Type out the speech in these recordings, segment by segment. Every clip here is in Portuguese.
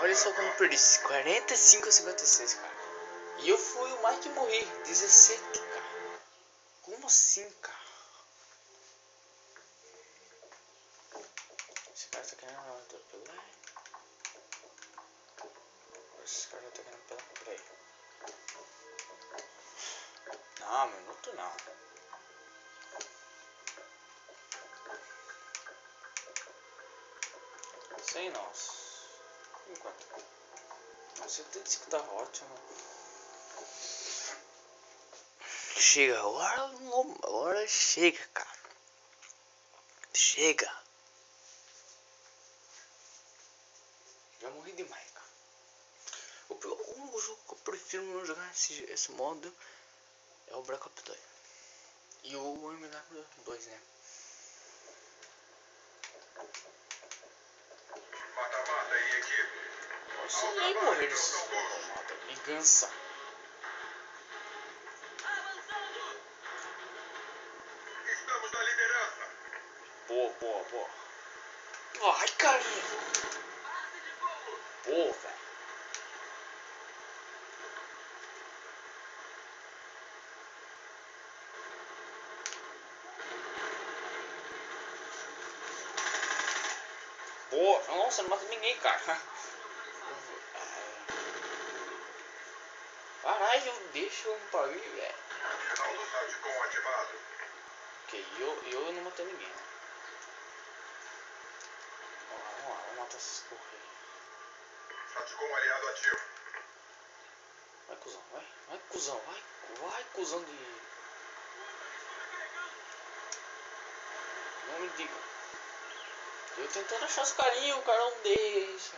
Olha só como eu perdi. 45 a 56, cara. E eu fui o mais que morri. 17, cara. Como assim, cara? Esse cara tá querendo atropelar. Esse cara tá querendo pegar. Peraí. Não, minuto não. Sem nós. Enquanto. Nossa, 75 tá ótimo. Chega, agora chega, cara. Chega. Já morri demais, cara. O único jogo que eu prefiro não jogar esse modo é o Black Ops 2. E o MW2, né? Mata-mata aí, equipe. Nossa, e aí morrer desse modo. Vingança. Estamos na liderança. Boa. Vai, carinha. Boa, velho. Boa. Nossa, não mata ninguém, cara. Caralho, deixa um bagulho, velho. Final do SATCOM ativado. Ok, eu não matei ninguém, né? Vamos lá, vamos matar esses porra aí. SATCOM aliado ativo. Vai, cuzão, vai, cuzão, vai, cuzão de... Não me diga. Eu tentando achar os carinhos, o cara não deixa.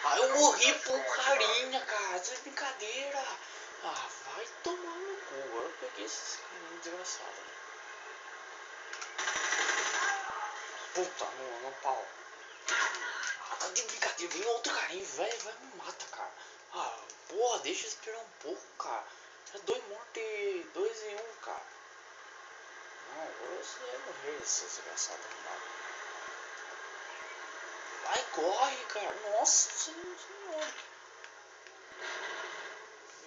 Ah, eu morri por carinha, cara. Isso é brincadeira. Ah, vai tomar no cu. Agora eu peguei esses carinhos desgraçados. Puta, no pau. Ah, tá de brincadeira. Vem outro carinho, velho. Vai me mata, cara. Ah, porra, deixa eu esperar um pouco, cara. É 2 mortes, 2 em 1, cara. Não, agora você vai morrer, esse desgraçado arrumado. Vai, corre, cara. Nossa senhora.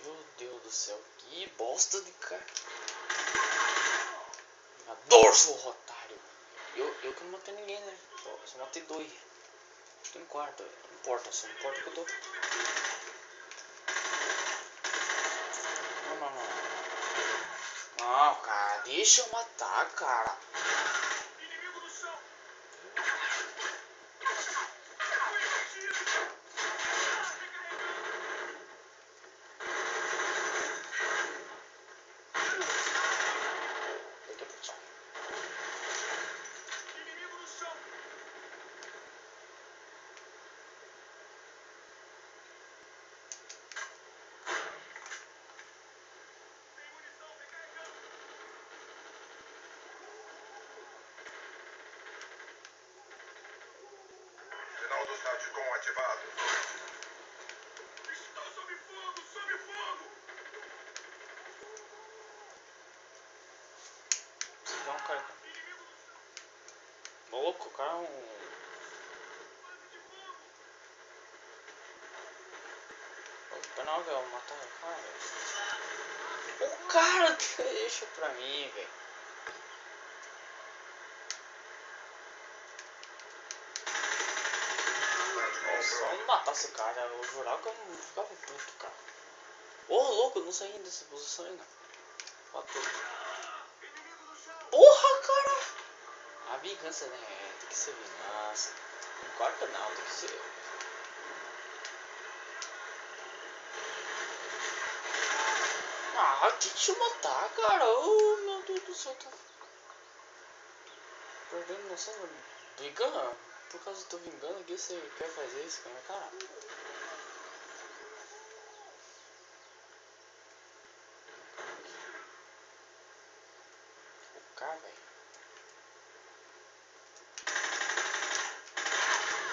Meu Deus do céu. Que bosta de cara. Adoro seu otário. Eu que não matei ninguém, né? Só matei 2. Tô em quarto. Não importa, só importa que eu tô. Não. Não, cara. Deixa eu matar, cara. Final do SATCOM ativado. Estou sob fogo, sob fogo. Você dá um cara. Louco, o cara é um. Não, velho, matar o cara, velho. O cara deixa pra mim, velho. Se eu não matasse o cara, eu jurava que eu não ficava puto, cara. Ô, louco, eu não saí dessa posição ainda. Matou. Porra, cara! A vingança, né? Tem que ser vingança. Não corta não, tem que ser. Ah, deixa eu matar, cara. Oh, meu Deus do céu, tá perdendo noção. Brigando? Por causa do tô vingando aqui, você quer fazer isso com a minha cara? O cara, velho.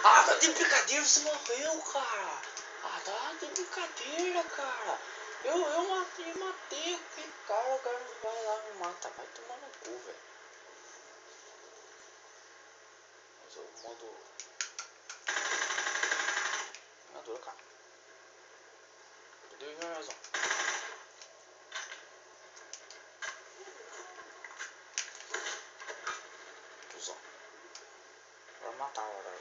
Ah, tá de brincadeira, você morreu, cara. Ah, tá de brincadeira, cara. Eu matei aquele cara, o cara vai lá e me mata. Vai tomar no cu, velho. fazer o modo armadura, cara. Cadê o Jornalzão? Cusão. Vai matar agora.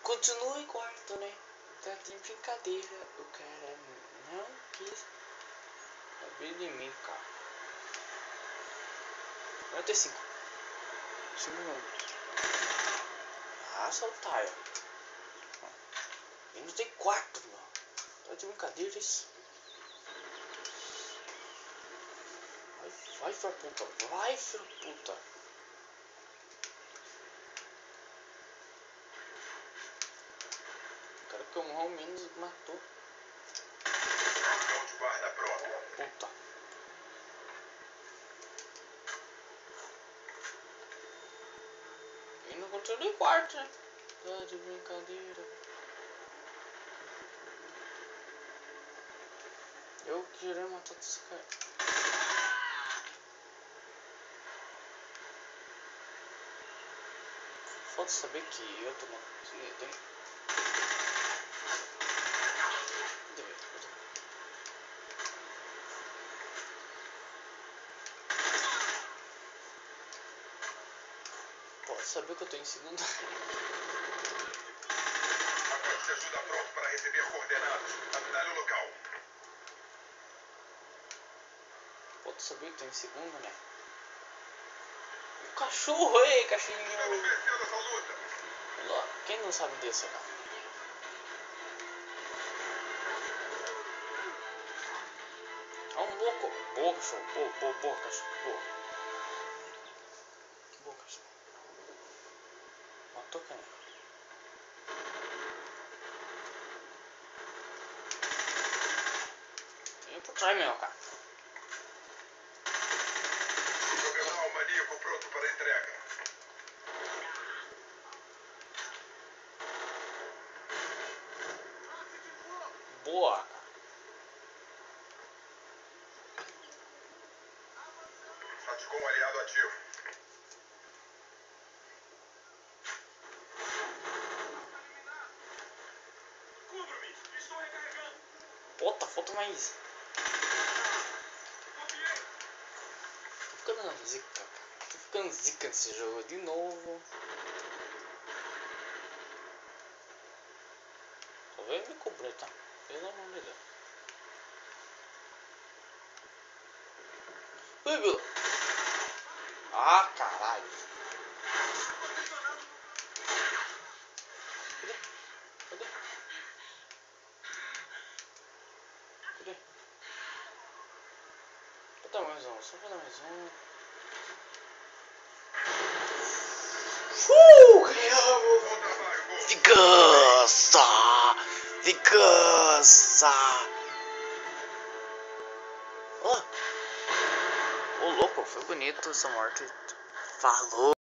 Continua em quarto, né? Tá de brincadeira. O cara não quis saber de mim, cara. 95. 5 minutos. Ah, seu otário. E não tem quarto, mano. Tá de brincadeira isso. Vai, filha puta. Vai, filha puta. O cara que eu morro ao menos matou. Puta. E não continua em quarto, né? Tá de brincadeira. Eu queria matar esse cara. Falta saber que eu tô matando. Pode saber que eu tô em segundo. Agora se ajuda pronto para receber coordenadas. Afinal o local. Pode saber que eu tô em segundo, né? O cachorro, ei, cachorrinho. Estamos vencendo essa luta. Quem não sabe desse, cara? É um louco. Boa, cachorro. Boa, cachorro. Boa. Boa, cachorro. Matou quem? Vem por trás mesmo, cara. Jogando maníaco pronto para entrega. Boa, cara. Saticom aliado ativo. Cubra-me, estou recarregando. Puta, falta mais. Tô ficando zica, cara. Tô ficando zica nesse jogo de novo. Só veio me cobrir, tá? Pelo amor de Deus. Ui, Bila. Ah, caralho. Cadê? Vou dar mais um, só vou dar mais um. Vingança! Vingança! Ô, louco, foi bonito essa morte. Falou!